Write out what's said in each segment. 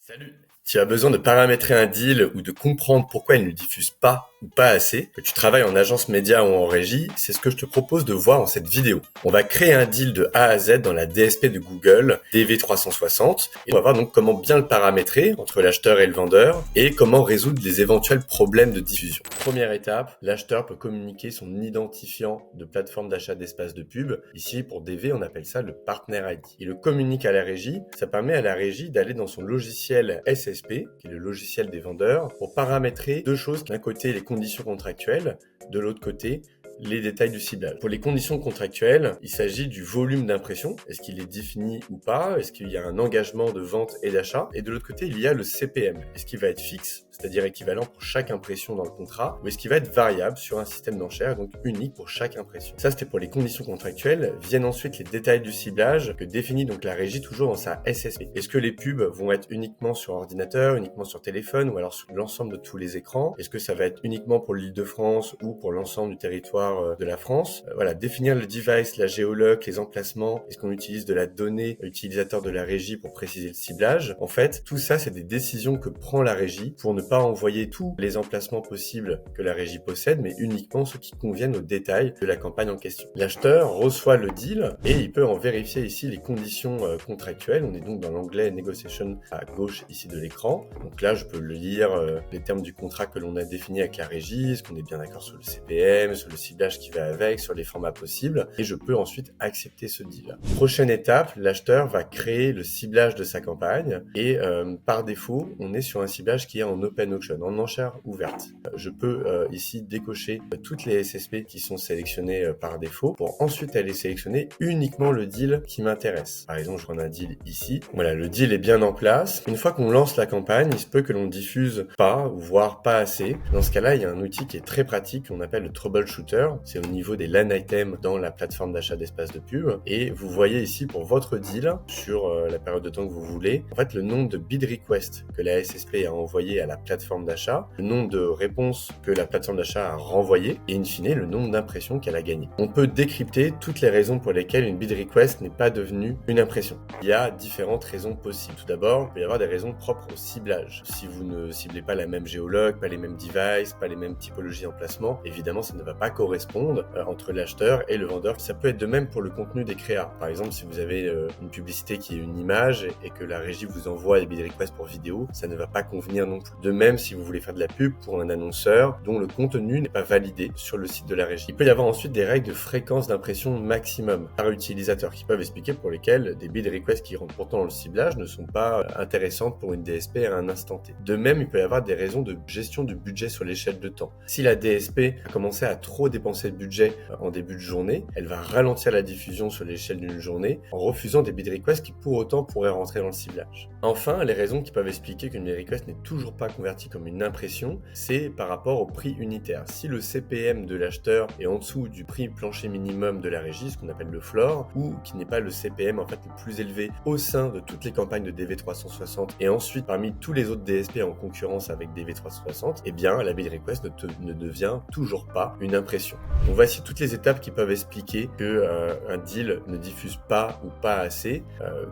Salut! Tu as besoin de paramétrer un deal ou de comprendre pourquoi il ne diffuse pas ou pas assez, que tu travailles en agence média ou en régie, c'est ce que je te propose de voir dans cette vidéo. On va créer un deal de A à Z dans la DSP de Google, DV360, et on va voir donc comment bien le paramétrer entre l'acheteur et le vendeur, et comment résoudre les éventuels problèmes de diffusion. Première étape, l'acheteur peut communiquer son identifiant de plateforme d'achat d'espace de pub. Ici, pour DV, on appelle ça le Partner ID. Il le communique à la régie, ça permet à la régie d'aller dans son logiciel SSP, qui est le logiciel des vendeurs, pour paramétrer deux choses. D'un côté, les conditions contractuelles, de l'autre côté, les détails du ciblage. Pour les conditions contractuelles, il s'agit du volume d'impression. Est-ce qu'il est défini ou pas? Est-ce qu'il y a un engagement de vente et d'achat? Et de l'autre côté, il y a le CPM. Est-ce qu'il va être fixe, c'est-à-dire équivalent pour chaque impression dans le contrat, ou est-ce qu'il va être variable sur un système d'enchères, donc unique pour chaque impression? Ça, c'était pour les conditions contractuelles. Viennent ensuite les détails du ciblage que définit donc la régie toujours dans sa SSP. Est-ce que les pubs vont être uniquement sur ordinateur, uniquement sur téléphone, ou alors sur l'ensemble de tous les écrans? Est-ce que ça va être uniquement pour l'Île-de-France ou pour l'ensemble du territoire de la France? Voilà, définir le device, la géoloc, les emplacements. Est-ce qu'on utilise de la donnée utilisateur de la régie pour préciser le ciblage? En fait, tout ça, c'est des décisions que prend la régie pour ne pas envoyer tous les emplacements possibles que la régie possède, mais uniquement ceux qui conviennent aux détails de la campagne en question. L'acheteur reçoit le deal et il peut en vérifier ici les conditions contractuelles. On est donc dans l'onglet Negotiation à gauche ici de l'écran. Donc là, je peux le lire les termes du contrat que l'on a défini avec la régie. Est-ce qu'on est bien d'accord sur le CPM, sur le ciblage qui va avec, sur les formats possibles, et je peux ensuite accepter ce deal. Prochaine étape, l'acheteur va créer le ciblage de sa campagne et par défaut, on est sur un ciblage qui est en open auction, en enchère ouverte. Je peux ici décocher toutes les SSP qui sont sélectionnées par défaut pour ensuite aller sélectionner uniquement le deal qui m'intéresse. Par exemple, je prends un deal ici. Voilà, le deal est bien en place. Une fois qu'on lance la campagne, il se peut que l'on diffuse pas, voire pas assez. Dans ce cas-là, il y a un outil qui est très pratique qu'on appelle le troubleshooter. C'est au niveau des LAN items dans la plateforme d'achat d'espace de pub. Et vous voyez ici pour votre deal, sur la période de temps que vous voulez, en fait le nombre de bid requests que la SSP a envoyé à la plateforme d'achat, le nombre de réponses que la plateforme d'achat a renvoyées et in fine le nombre d'impressions qu'elle a gagnées. On peut décrypter toutes les raisons pour lesquelles une bid request n'est pas devenue une impression. Il y a différentes raisons possibles. Tout d'abord, il peut y avoir des raisons propres au ciblage. Si vous ne ciblez pas la même géologue, pas les mêmes devices, pas les mêmes typologies d'emplacement, évidemment ça ne va pas correspondre entre l'acheteur et le vendeur. Ça peut être de même pour le contenu des créas. Par exemple, si vous avez une publicité qui est une image et que la régie vous envoie des bid requests pour vidéo, ça ne va pas convenir non plus. De même, si vous voulez faire de la pub pour un annonceur dont le contenu n'est pas validé sur le site de la régie. Il peut y avoir ensuite des règles de fréquence d'impression maximum par utilisateur qui peuvent expliquer pour lesquelles des bid requests qui rentrent pourtant dans le ciblage ne sont pas intéressantes pour une DSP à un instant T. De même, il peut y avoir des raisons de gestion du budget sur l'échelle de temps. Si la DSP a commencé à trop dépenser de budget en début de journée, elle va ralentir la diffusion sur l'échelle d'une journée en refusant des bid requests qui pour autant pourraient rentrer dans le ciblage. Enfin, les raisons qui peuvent expliquer qu'une bid request n'est toujours pas convertie comme une impression, c'est par rapport au prix unitaire. Si le CPM de l'acheteur est en dessous du prix plancher minimum de la régie, ce qu'on appelle le floor, ou qui n'est pas le CPM en fait le plus élevé au sein de toutes les campagnes de DV360 et ensuite parmi tous les autres DSP en concurrence avec DV360, eh bien la bid request ne devient toujours pas une impression. Donc voici toutes les étapes qui peuvent expliquer que un deal ne diffuse pas ou pas assez,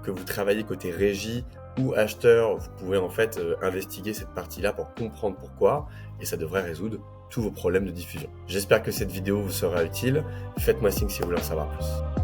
que vous travaillez côté régie ou acheteur, vous pouvez en fait investiguer cette partie-là pour comprendre pourquoi et ça devrait résoudre tous vos problèmes de diffusion. J'espère que cette vidéo vous sera utile. Faites-moi signe si vous voulez en savoir plus.